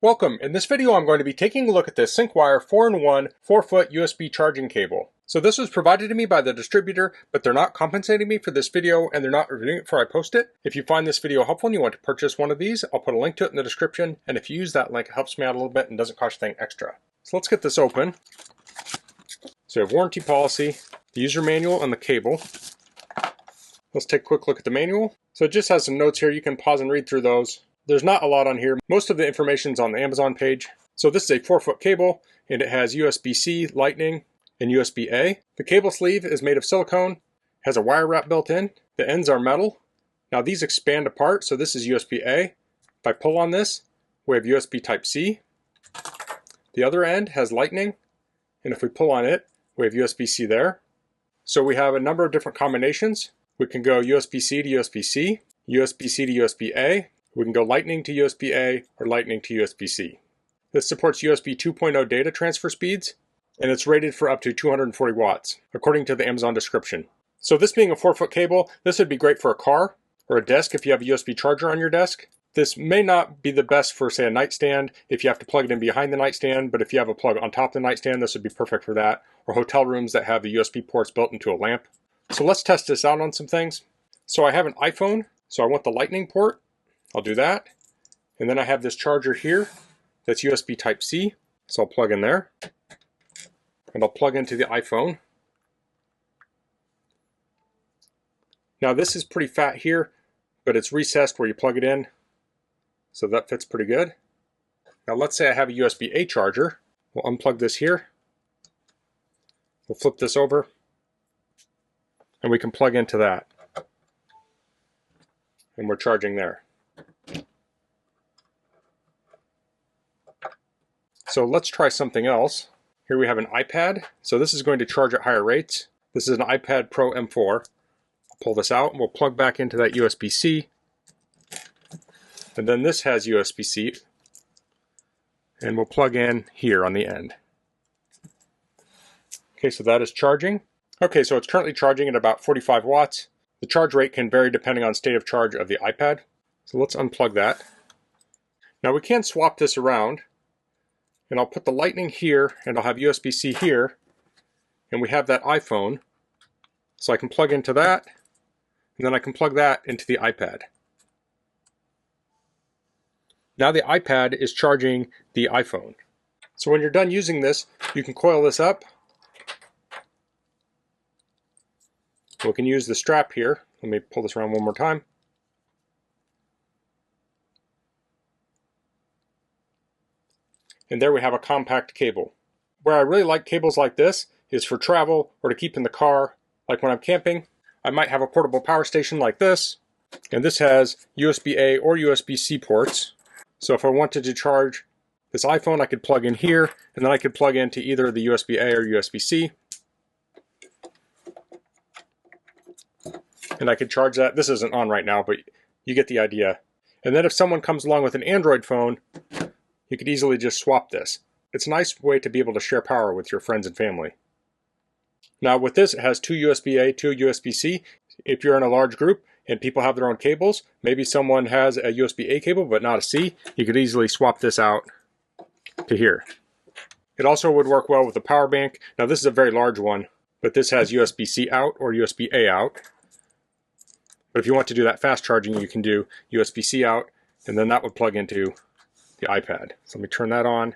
Welcome. In this video I'm going to be taking a look at this SYNCWIRE 4-in-1 4-foot USB charging cable. So this was provided to me by the distributor, but they're not compensating me for this video and they're not reviewing it before I post it. If you find this video helpful and you want to purchase one of these, I'll put a link to it in the description, and if you use that link it helps me out a little bit and doesn't cost you anything extra. So let's get this open. So we have warranty policy, the user manual, and the cable. Let's take a quick look at the manual. So it just has some notes here. You can pause and read through those. There's not a lot on here. Most of the information is on the Amazon page. So this is a 4-foot cable and it has USB-C, Lightning, and USB-A. The cable sleeve is made of silicone, has a wire wrap built in. The ends are metal. Now these expand apart, so this is USB-A. If I pull on this, we have USB Type-C. The other end has Lightning, and if we pull on it, we have USB-C there. So we have a number of different combinations. We can go USB-C to USB-C, USB-C to USB-A. We can go Lightning to USB-A or Lightning to USB-C. This supports USB 2.0 data transfer speeds, and it's rated for up to 240 watts, according to the Amazon description. So this being a 4-foot cable, this would be great for a car or a desk if you have a USB charger on your desk. This may not be the best for, say, a nightstand if you have to plug it in behind the nightstand, but if you have a plug on top of the nightstand, this would be perfect for that, or hotel rooms that have the USB ports built into a lamp. So let's test this out on some things. So I have an iPhone, so I want the Lightning port. I'll do that. And then I have this charger here that's USB Type-C. So I'll plug in there. And I'll plug into the iPhone. Now this is pretty fat here, but it's recessed where you plug it in. So that fits pretty good. Now let's say I have a USB-A charger. We'll unplug this here. We'll flip this over. And we can plug into that. And we're charging there. So let's try something else. Here we have an iPad. So this is going to charge at higher rates. This is an iPad Pro M4. I'll pull this out and we'll plug back into that USB-C. And then this has USB-C. And we'll plug in here on the end. Okay, so that is charging. Okay, so it's currently charging at about 45 watts. The charge rate can vary depending on state of charge of the iPad. So let's unplug that. Now we can swap this around. And I'll put the Lightning here, and I'll have USB-C here, and we have that iPhone. So I can plug into that, and then I can plug that into the iPad. Now the iPad is charging the iPhone. So when you're done using this, you can coil this up. We can use the strap here. Let me pull this around one more time. And there we have a compact cable. Where I really like cables like this is for travel or to keep in the car. Like when I'm camping, I might have a portable power station like this. And this has USB-A or USB-C ports. So if I wanted to charge this iPhone, I could plug in here, and then I could plug into either the USB-A or USB-C. And I could charge that. This isn't on right now, but you get the idea. And then if someone comes along with an Android phone, you could easily just swap this. It's a nice way to be able to share power with your friends and family. Now with this, it has two USB-A, two USB-C. If you're in a large group and people have their own cables, maybe someone has a USB-A cable but not a C, you could easily swap this out to here. It also would work well with a power bank. Now this is a very large one, but this has USB-C out or USB-A out. But if you want to do that fast charging, you can do USB-C out, and then that would plug into the iPad. So let me turn that on.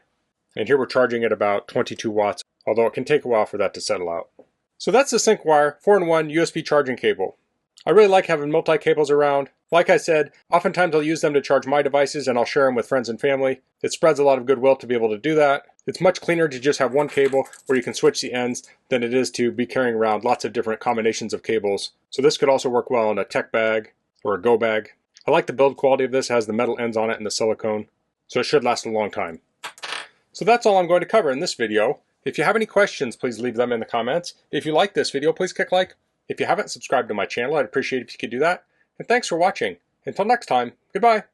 And here we're charging at about 22 watts, although it can take a while for that to settle out. So that's the SYNCWIRE 4-in-1 USB charging cable. I really like having multi-cables around. Like I said, oftentimes I'll use them to charge my devices and I'll share them with friends and family. It spreads a lot of goodwill to be able to do that. It's much cleaner to just have one cable where you can switch the ends than it is to be carrying around lots of different combinations of cables. So this could also work well in a tech bag or a go bag. I like the build quality of this. It has the metal ends on it and the silicone. So it should last a long time. So that's all I'm going to cover in this video. If you have any questions, please leave them in the comments. If you like this video, please click like. If you haven't subscribed to my channel, I'd appreciate it if you could do that. And thanks for watching. Until next time, goodbye.